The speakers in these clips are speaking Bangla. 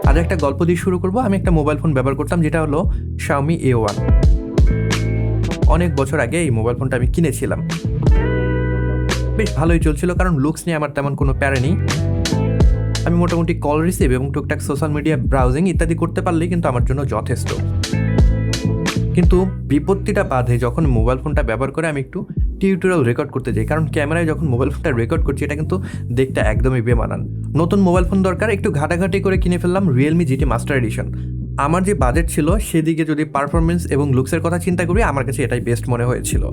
আজ একটা গল্প দিয়ে শুরু করব। আমি একটা মোবাইল ফোন ব্যবহার করতাম, যেটা হলো Xiaomi A1। অনেক বছর আগে এই মোবাইল ফোনটা আমি কিনেছিলাম। বেশ ভালোই চলছিল, কারণ লুকস নিয়ে আমার তেমন কোনো প্যারা নেই। আমি মোটামুটি কল রিসিভ এবং টুকটাক সোশ্যাল মিডিয়া ব্রাউজিং ইত্যাদি করতে পারলেই কিন্তু আমার জন্য যথেষ্ট। কিন্তু বিপত্তিটা বাধে যখন মোবাইল ফোনটা ব্যবহার করে আমি একটু টিউটোরিয়াল রেকর্ড করতে যাই, কারণ ক্যামেরায় যখন মোবাইল ফোনটা রেকর্ড করছি এটা কিন্তু দেখতে একদমই বেমানান। নতুন মোবাইল ফোন দরকার, একটু ঘাটাঘাটি করে কিনে ফেললাম Realme GT মাস্টার এডিশন। আমার যে বাজেট ছিল সেদিকে যদি পারফরমেন্স এবং লুকসের কথা চিন্তা করি, আমার কাছে এটাই বেস্ট মনে হয়েছিল।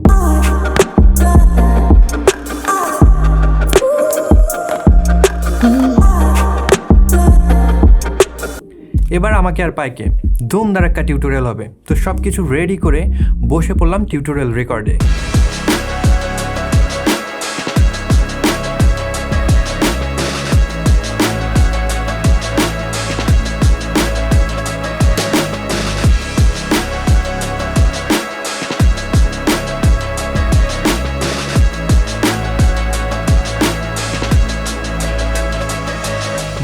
এবার আমাকে আর পাইকে ধুমধার একটা টিউটোরিয়াল হবে, তো সব কিছু রেডি করে বসে পড়লাম টিউটোরিয়াল রেকর্ডে।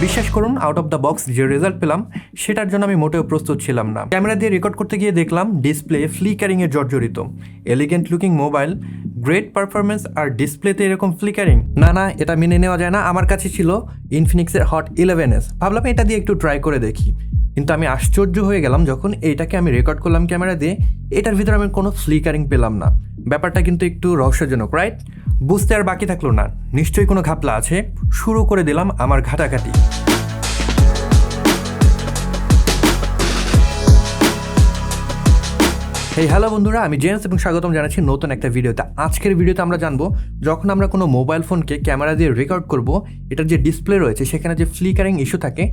বিশ্বাস করুন, আউট অফ দ্য বক্স যে রেজাল্ট পেলাম সেটার জন্য আমি মোটেও প্রস্তুত ছিলাম না। ক্যামেরা দিয়ে রেকর্ড করতে গিয়ে দেখলাম ডিসপ্লে ফ্লিকারিংয়ে জর্জরিত। Elegant looking mobile, great performance, আর ডিসপ্লেতে এরকম ফ্লিকারিং, না এটা মেনে নেওয়া যায় না। আমার কাছে ছিল ইনফিনিক্সের হট 11s, ভাবলাম এটা দিয়ে একটু ট্রাই করে দেখি। কিন্তু আমি আশ্চর্য হয়ে গেলাম যখন এইটাকে আমি রেকর্ড করলাম ক্যামেরা দিয়ে, এটার ভিতরে আমি কোনো ফ্লিকারিং পেলাম না। ব্যাপারটা কিন্তু একটু রহস্যজনক, রাইট? বুঝতে আর বাকি থাকলো না, নিশ্চয়ই কোনো ঘাপলা আছে। শুরু করে দিলাম আমার ঘাটাঘাটি। হ্যালো বন্ধুরা, আমি জেমস এবং স্বাগতম জানাচ্ছি নতুন একটা ভিডিওতে। আজকের ভিডিওতে আমরা জানবো, যখন আমরা কোনো মোবাইল ফোনকে ক্যামেরা দিয়ে রেকর্ড করব, এটার যে ডিসপ্লে রয়েছে সেখানে যে ফ্লিকারিং ইস্যু থাকে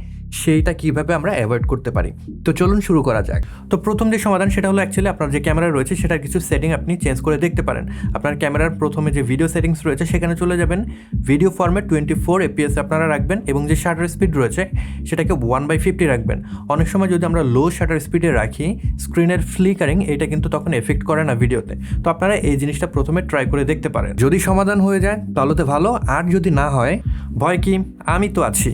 সেইটা কীভাবে আমরা অ্যাভয়েড করতে পারি। তো চলুন শুরু করা যাক। তো প্রথম যে সমাধান সেটা হলো অ্যাকচুয়ালি আপনার যে ক্যামেরা রয়েছে সেটার কিছু সেটিং আপনি চেঞ্জ করে দেখতে পারেন। আপনার ক্যামেরার প্রথমে যে ভিডিও সেটিংস রয়েছে সেখানে চলে যাবেন। ভিডিও ফরম্যাট 24 FPS আপনারা রাখবেন এবং যে শাটার স্পিড রয়েছে সেটাকে 1/50 রাখবেন। অনেক সময় যদি আমরা লো শাটার স্পিডে রাখি, স্ক্রিনের ফ্লিকারিং এটা কিন্তু তখন এফেক্ট করে না ভিডিওতে। তো আপনারা এই জিনিসটা প্রথমে ট্রাই করে দেখতে পারেন। যদি সমাধান হয়ে যায় তাহলে তো ভালো, আর যদি না হয় ভয় কি, আমি তো আছি।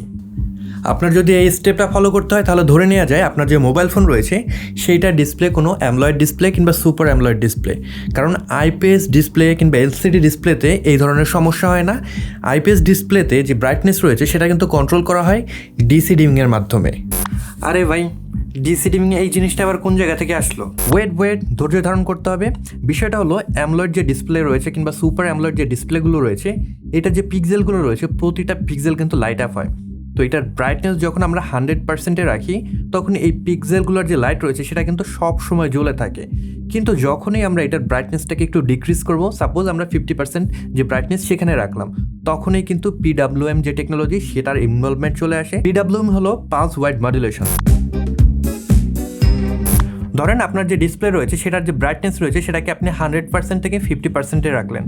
আপনার যদি এই স্টেপটা ফলো করতে হয় তাহলে ধরে নেওয়া যায় আপনার যে মোবাইল ফোন রয়েছে সেইটার ডিসপ্লে কোনো অ্যামোলেড ডিসপ্লে কিংবা সুপার অ্যামোলেড ডিসপ্লে। কারণ আইপিএস ডিসপ্লে কিংবা এলসিডি ডিসপ্লেতে এই ধরনের সমস্যা হয় না। আইপিএস ডিসপ্লেতে যে ব্রাইটনেস রয়েছে সেটা কিন্তু কন্ট্রোল করা হয় ডিসি ডিমিংয়ের মাধ্যমে। আরে ভাই, ডিসি ডিমিং এই জিনিসটা আবার কোন জায়গা থেকে আসলো? ওয়েট, ধৈর্য ধারণ করতে হবে। বিষয়টা হলো, অ্যামোলেড যে ডিসপ্লে রয়েছে কিংবা সুপার অ্যামোলেড যে ডিসপ্লেগুলো রয়েছে, এটা যে পিক্সেলগুলো রয়েছে প্রতিটা পিক্সেল কিন্তু লাইট আপ হয়। তো এটার ব্রাইটনেস যখন আমরা 100%-এ রাখি তখন এই পিক্সেলগুলোর যে লাইট রয়েছে সেটা কিন্তু সব সময় জ্বলে থাকে। কিন্তু যখনই আমরা এটার ব্রাইটনেসটাকে একটু ডিক্রিজ করব, সাপোজ আমরা 50% যে ব্রাইটনেস সেখানে রাখলাম, তখনই কিন্তু PWM যে টেকনোলজি সেটার ইনভলভমেন্ট চলে আসে। PWM হলো পালস ওয়াইড মডুলেশন। ধরেন আপনার যে ডিসপ্লে রয়েছে সেটার যে ব্রাইটনেস রয়েছে সেটাকে আপনি 100% থেকে 50%-এ রাখলেন।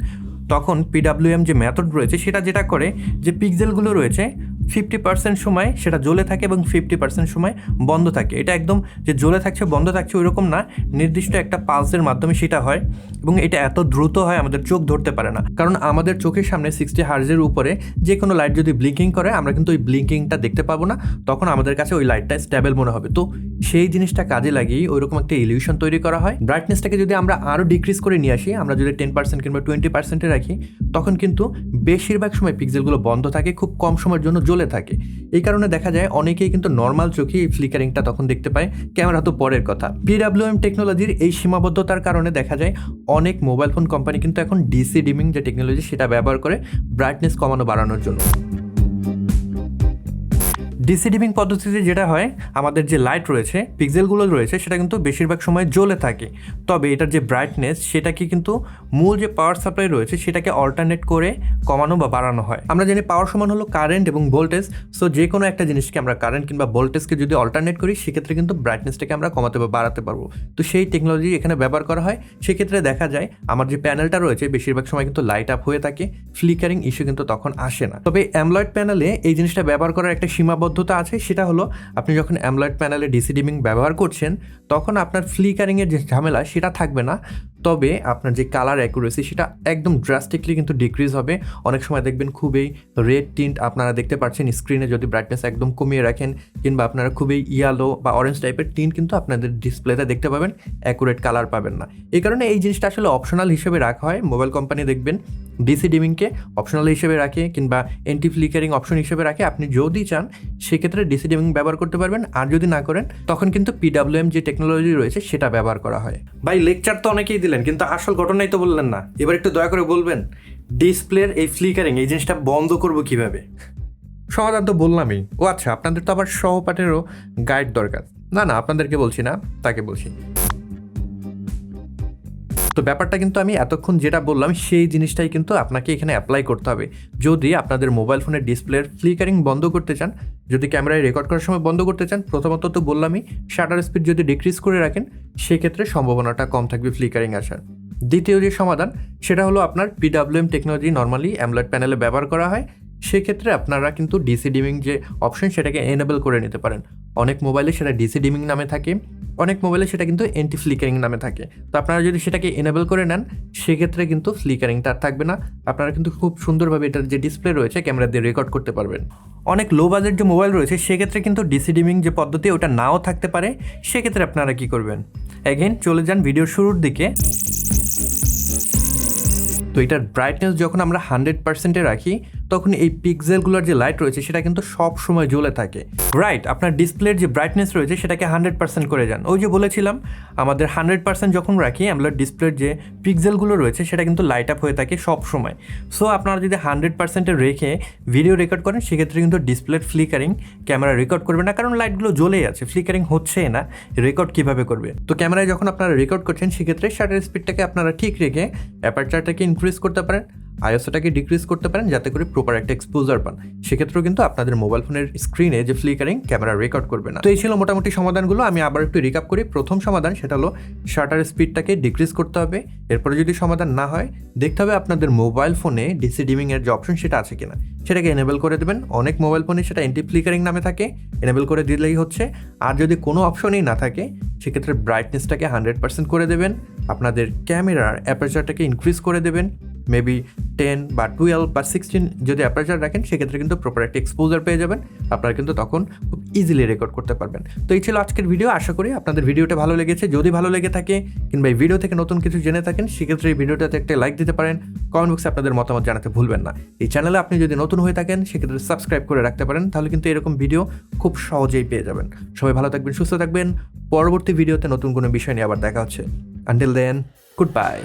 তখন PWM যে মেথড রয়েছে সেটা যেটা করে, যে পিক্সেলগুলো রয়েছে 50% সময় সেটা জ্বলে থাকে এবং 50% সময় বন্ধ থাকে। এটা একদম যে জ্বলে থাকছে বন্ধ থাকছে ওইরকম না, নির্দিষ্ট একটা পালসের মাধ্যমে সেটা হয় এবং এটা এত দ্রুত হয় আমাদের চোখ ধরতে পারে না। কারণ আমাদের চোখের সামনে 60 হার্জের উপরে যে কোনো লাইট যদি ব্লিঙ্কিং করে আমরা কিন্তু ওই ব্লিঙ্কিংটা দেখতে পাবো না, তখন আমাদের কাছে ওই লাইটটা স্টেবল মনে হবে। তো সেই জিনিসটা কাজে লাগিয়ে ওইরকম একটা ইলিউশন তৈরি করা হয়। ব্রাইটনেসটাকে যদি আমরা আরও ডিক্রিজ করে নিয়ে আসি, আমরা যদি 10% কিংবা 20%-এ রাখি, তখন কিন্তু বেশিরভাগ সময় পিক্সেলগুলো বন্ধ থাকে, খুব কম সময়ের জন্য জ্বলে থাকে। এই কারণে দেখা যায় অনেকেই কিন্তু নর্মাল চোখে এই ফ্লিকারিংটা তখন দেখতে পায়, ক্যামেরা তো পরের কথা। PWM টেকনোলজির এই সীমাবদ্ধতার কারণে দেখা যায় অনেক মোবাইল ফোন কোম্পানি কিন্তু এখন ডিসি ডিমিং যে টেকনোলজি সেটা ব্যবহার করে ব্রাইটনেস কমানো বাড়ানোর জন্য। ডিসি ডিমিং পদ্ধতিতে যেটা হয়, আমাদের যে লাইট রয়েছে পিক্সেলগুলো রয়েছে সেটা কিন্তু বেশিরভাগ সময় জ্বলে থাকে, তবে এটার যে ব্রাইটনেস সেটাকে কিন্তু মূল যে পাওয়ার সাপ্লাই রয়েছে সেটাকে অল্টারনেট করে কমানো বা বাড়ানো হয়। আমরা জানি পাওয়ার সমান হলো কারেন্ট এবং ভোল্টেজ। সো যে কোনো একটা জিনিসকে আমরা কারেন্ট কিংবা ভোল্টেজকে যদি অল্টারনেট করি সেক্ষেত্রে কিন্তু ব্রাইটনেসটাকে আমরা কমাতে বা বাড়াতে পারবো। তো সেই টেকনোলজি এখানে ব্যবহার করা হয়। সেক্ষেত্রে দেখা যায় আমার যে প্যানেলটা রয়েছে বেশিরভাগ সময় কিন্তু লাইট আপ হয়ে থাকে, ফ্লিকারিং ইস্যু কিন্তু তখন আসে না। তবে অ্যামোলেড প্যানেলে এই জিনিসটা ব্যবহার করার একটা সীমাবদ্ধতা আছে, সেটা হলো আপনি যখন অ্যামোলেড প্যানেলে ডিসি ডিমিং ব্যবহার করছেন তখন আপনার ফ্লিকারিংয়ের যে ঝামেলা সেটা থাকবে না, তবে আপনার যে কালার অ্যাকুরেসি সেটা একদম ড্রাস্টিকলি কিন্তু ডিক্রিজ হবে। অনেক সময় দেখবেন খুবই রেড টিন্ট আপনারা দেখতে পাচ্ছেন স্ক্রিনে যদি ব্রাইটনেস একদম কমিয়ে রাখেন, কিংবা আপনারা খুবই ইয়েলো বা অরেঞ্জ টাইপের টিন্ট কিন্তু আপনাদের ডিসপ্লেতে দেখতে পাবেন, অ্যাকুরেট কালার পাবেন না। এই কারণে এই জিনিসটা আসলে অপশনাল হিসেবে রাখা হয়। মোবাইল কোম্পানি দেখবেন ডিসি ডিমিংকে অপশনাল হিসেবে রাখে কিংবা এন্টি ফ্লিকারিং অপশন হিসেবে রাখে। আপনি যদি চান সেক্ষেত্রে ডিসি ডিমিং ব্যবহার করতে পারবেন, আর যদি না করেন তখন কিন্তু PWM যে টেকনোলজি রয়েছে সেটা ব্যবহার করা হয়। ভাই লেকচার তো অনেকেই দিলেন, কিন্তু আসল ঘটনাই তো বললেন না। এবার একটু দয়া করে বলবেন ডিসপ্লের এই ফ্লিকারিং এই জিনিসটা বন্ধ করবো কিভাবে? সমাধান তো বললামই। ও আচ্ছা, আপনাদের তো আবার সহপাঠেরও গাইড দরকার। না না, আপনাদেরকে বলছি না, তাকে বলছি। তো ব্যাপারটা কিন্তু আমি এতক্ষণ যেটা বললাম সেই জিনিসটাই কিন্তু আপনাকে এখানে অ্যাপ্লাই করতে হবে। যদি আপনাদের মোবাইল ফোনের ডিসপ্লের ফ্লিকারিং বন্ধ করতে চান, যদি ক্যামেরায় রেকর্ড করার সময় বন্ধ করতে চান, প্রথমত তো বললামই শাটার স্পিড যদি ডিক্রিজ করে রাখেন সেক্ষেত্রে সম্ভাবনাটা কম থাকবে ফ্লিকারিং আসার। দ্বিতীয় যে সমাধান সেটা হলো আপনার PWM টেকনোলজি নর্মালি অ্যামোলেড প্যানেলে ব্যবহার করা হয়। সেক্ষেত্রে আপনারা কিন্তু ডিসি ডিমিং যে অপশন সেটাকে এনেবল করে নিতে পারেন। অনেক মোবাইলে সেটা ডিসি ডিমিং নামে থাকে, অনেক মোবাইলে সেটা কিন্তু এন্টি ফ্লিকারিং নামে থাকে। তো আপনারা যদি সেটাকে এনেবল করে নেন সেক্ষেত্রে কিন্তু ফ্লিকারিংটা আর থাকবে না। আপনারা কিন্তু খুব সুন্দরভাবে এটার যে ডিসপ্লে রয়েছে ক্যামেরা দিয়ে রেকর্ড করতে পারবেন। অনেক লো বাজেট যে মোবাইল রয়েছে সেক্ষেত্রে কিন্তু ডিসি ডিমিং যে পদ্ধতি ওটা নাও থাকতে পারে। সেক্ষেত্রে আপনারা কি করবেন, অ্যাগেন চলে যান ভিডিওর শুরুর দিকে। তো এটার ব্রাইটনেস যখন আমরা 100%-এ রাখি তখন এই পিক্সেলগুলোর যে লাইট রয়েছে সেটা কিন্তু সব সময় জ্বলে থাকে। রাইট, আপনার ডিসপ্লের যে ব্রাইটনেস রয়েছে সেটাকে 100% করে যান। ওই যে বলেছিলাম আমাদের 100% যখন রাখি আমরা ডিসপ্লের যে পিক্সেলগুলো রয়েছে সেটা কিন্তু লাইট আপ হয়ে থাকে সব সময়। সো আপনারা যদি 100%-এ রেখে ভিডিও রেকর্ড করেন সেক্ষেত্রে কিন্তু ডিসপ্লের ফ্লিকারিং ক্যামেরা রেকর্ড করবে না, কারণ লাইটগুলো জ্বলেই আছে, ফ্লিকারিং হচ্ছে না, রেকর্ড কিভাবে করবে? তো ক্যামেরায় যখন আপনারা রেকর্ড করছেন সেক্ষেত্রে শাটার স্পিডটাকে আপনারা ঠিক রেখে অ্যাপারচারটাকে ইনক্রিজ করতে পারেন, আইএসওটাকে ডিক্রিজ করতে পারেন যাতে করে প্রপার একটা এক্সপোজার পান। সেক্ষেত্রেও কিন্তু আপনাদের মোবাইল ফোনের স্ক্রিনে যে ফ্লিকারিং ক্যামেরা রেকর্ড করবে না। তো এই ছিল মোটামুটি সমাধানগুলো। আমি আবার একটু রিক্যাপ করি। প্রথম সমাধান সেটা হলো শাটার স্পিডটাকে ডিক্রিজ করতে হবে। এরপরে যদি সমাধান না হয় দেখতে হবে আপনাদের মোবাইল ফোনে ডিসি ডিমিং এর যে অপশন সেটা আছে কিনা, সেটাকে এনেবল করে দেবেন। অনেক মোবাইল ফোনে সেটা এন্টি ফ্লিকারিং নামে থাকে, এনেবল করে দিলেই হচ্ছে। আর যদি কোনো অপশনই না থাকে সেক্ষেত্রে ব্রাইটনেসটাকে 100% করে দেবেন, আপনাদের ক্যামেরার অ্যাপারচারটাকে ইনক্রিজ করে দেবেন, মেবি 10 বা 12 বা 16 যদি অ্যাপারচার রাখেন সেক্ষেত্রে কিন্তু প্রপার একটা এক্সপোজার পেয়ে যাবেন। আপনারা কিন্তু তখন খুব ইজিলি রেকর্ড করতে পারবেন। তো এই ছিল আজকের ভিডিও। আশা করি আপনাদের ভিডিওটা ভালো লেগেছে। যদি ভালো লেগে থাকে কিংবা এই ভিডিও থেকে নতুন কিছু জেনে থাকেন সেক্ষেত্রে এই ভিডিওটাতে একটা লাইক দিতে পারেন, কমেন্ট বক্সে আপনাদের মতামত জানাতে ভুলবেন না। এই চ্যানেলে আপনি যদি নতুন হয়ে থাকেন সেক্ষেত্রে সাবস্ক্রাইব করে রাখতে পারেন, তাহলে কিন্তু এরকম ভিডিও খুব সহজেই পেয়ে যাবেন। সবাই ভালো থাকবেন, সুস্থ থাকবেন। পরবর্তী ভিডিওতে নতুন কোনো বিষয় নিয়ে আবার দেখা হচ্ছে। Until then, good by.